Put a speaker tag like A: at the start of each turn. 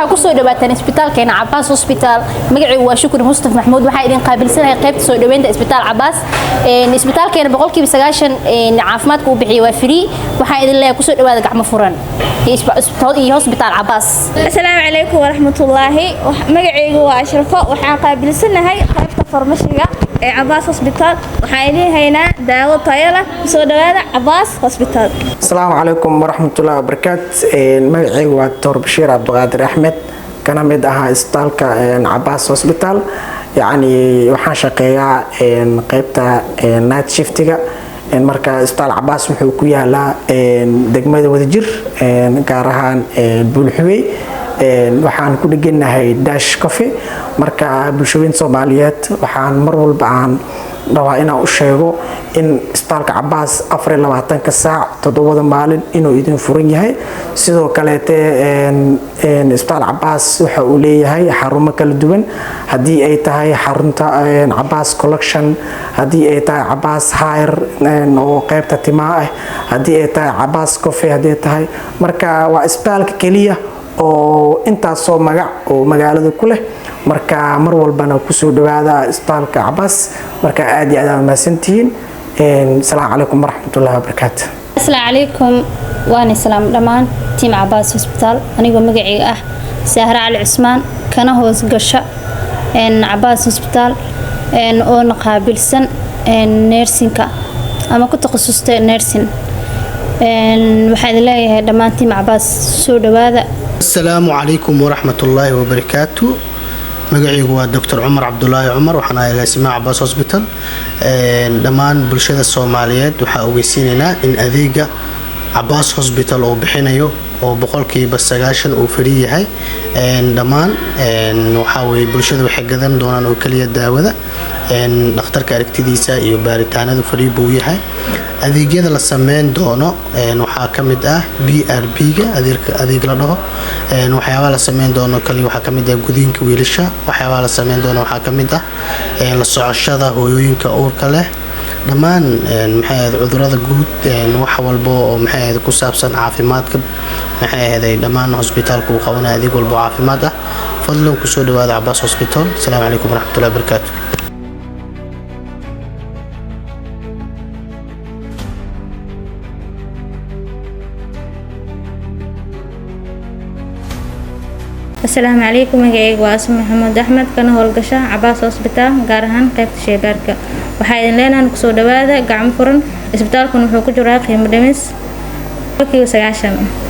A: waxaa ku soo dhawaataan isbitaalkeena Cabaas Hospital magaciisu waa Shukri Mustafa Maxmuud waxa idin qaabilsanahay qaybta soo dhaweynta isbitaal Cabaas isbitaalkeena 90% caafimaadka uu bixiyo waa free waxa idin leeyahay ku soo dhawaada gacmo furan iyo isbitaal Cabaas.
B: Assalaamu alaykum wa rahmatullahi magaciisu waa Ashrafo waxaan qaabilsanahay qaybta farmashiga ee Cabaas Hospital waxa idin haynaa daawo tayo leh soo dhawaada Cabaas Hospital.
C: Assalaamu alaykum wa rahmatullahi wa barakaatuh magaciisu waa Dr. Bashir Abdulqaadir Ahmed kana mid ah isbitaalka Cabaas Hospital yani waxaan shaqeeyaa qaybta night shiftiga marka isbitaal Cabaas wuxuu ku yaalaa degmada Wadajir gaar ahaan Bulxuwey waxaan ku dhiganahay Dash Coffee marka bulshooyinka Soomaaliyeed waxaan mar walba aan rabaa inaan u sheego in isbitaalka Cabaas 24 saac 7 maalin inuu idin furan yahay sidoo kale isbitaal Cabaas waxa uu leeyahay xarumo kala duwan hadii ay tahay xarunta Cabaas Collection hadii ay tahay Cabaas Hair oo qaybta timaha ah hadii ay tahay Cabaas Coffee hadii tahay marka waa isbitaalka kaliya oo intaas soo magac oo magaalada ku leh marka mar walbana ku soo dhawaada isbitaalka Cabaas marka aad iyo aad maasantiin assalaamu alaykum warahmatullahi wabarakatuh.
D: Assalaamu alaykum waan salaam dhamaan team Cabaas Hospital anigoo magacayga ah Sahra Ali Cusmaan kana hoos gasha Cabaas Hospital oo qaabilsan nursingka ama ku takhasustay nursing waxaan leeyahay dhamaan team Cabaas soo dhawaada.
E: السلام عليكم ورحمة الله وبركاته مقعيق هو الدكتور عمر عبد الله عمر وحنا اسمه Cabaas Hospital دمان بلشدة الصوماليات وحا اوغيسينينا ان اذيقا Cabaas Hospital oo bixinayo oo boqolkiiba 9 oo free yahay dhamaan waxa way bulshada waxay gadan doonaan oo kaliya daawada dhakhtarka aragtidiisa iyo baaritaanada free buu yahay adeegyada la sameyn doono waxa kamid ah BRB ga adeeg la dhaho waxyaabo la sameyn doono kaliya waxa kamid ah gudinka wiilasha waxyaabo la sameyn doono waxa kamid ah la socoshada hooyooyinka uurka leh dhamaan maxay cudurrada guud wax walba oo maxay ku saabsan caafimaadka maxay dhamaan hospitaalku uu qabanay adeeg walba caafimaad ah fadlan ku soo dhawaada Cabaas Hospital. Assalaamu alaykum warahmatullahi wabarakatuh.
B: Assalaamu alaykum magacaygu waa Asma Maxamed Ahmed kana howlgasha Cabaas Hospital gaar ahaan qaybta shaybaarka waxaa idin leenahay ku soo dhawaada gacmo furan isbitaalku wuxuu ku jiraa qiimo dhimis 9%.